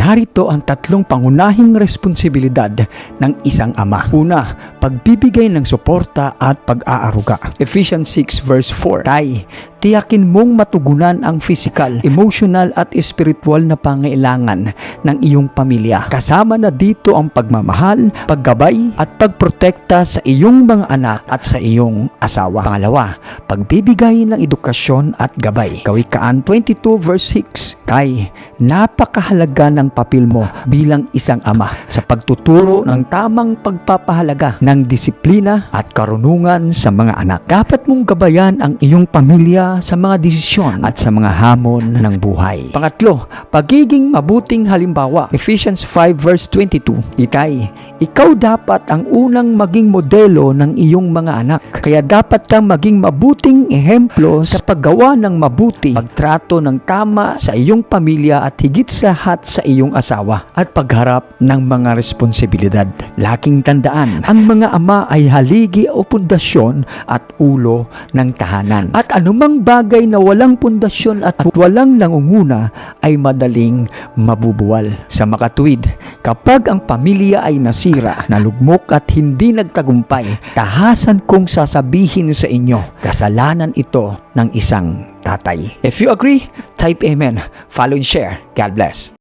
Narito ang tatlong pangunahing responsibilidad ng isang ama. Una, pagbibigay ng suporta at pag-aaruga. Ephesians 6 verse 4. Tay, tiyakin mong matugunan ang physical, emotional at spiritual na pangailangan ng iyong pamilya. Kasama na dito ang pagmamahal, paggabay at pagprotekta sa iyong mga anak at sa iyong asawa. Pangalawa, pagbibigay ng edukasyon at gabay. Kawikaan 22 verse 6. Tay, napakahalaga ng papel mo bilang isang ama sa pagtuturo ng tamang pagpapahalaga ng disiplina at karunungan sa mga anak. Dapat mong gabayan ang iyong pamilya sa mga desisyon at sa mga hamon ng buhay. Pangatlo, pagiging mabuting halimbawa. Ephesians 5 verse 22. Itay, ikaw dapat ang unang maging modelo ng iyong mga anak. Kaya dapat kang maging mabuting ehemplo sa paggawa ng mabuti, pagtrato ng tama sa iyong pamilya at higit sa lahat sa iyong asawa at pagharap ng mga responsibilidad. Laking tandaan, ang mga ama ay haligi o pundasyon at ulo ng tahanan. At anumang bagay na walang pundasyon at walang nangunguna ay madaling mabubuwal. Sa makatuwid, kapag ang pamilya ay nasira, nalugmok at hindi nagtagumpay, tahasan kong sasabihin sa inyo, kasalanan ito ng isang tatay. If you agree, type amen. Follow and share. God bless.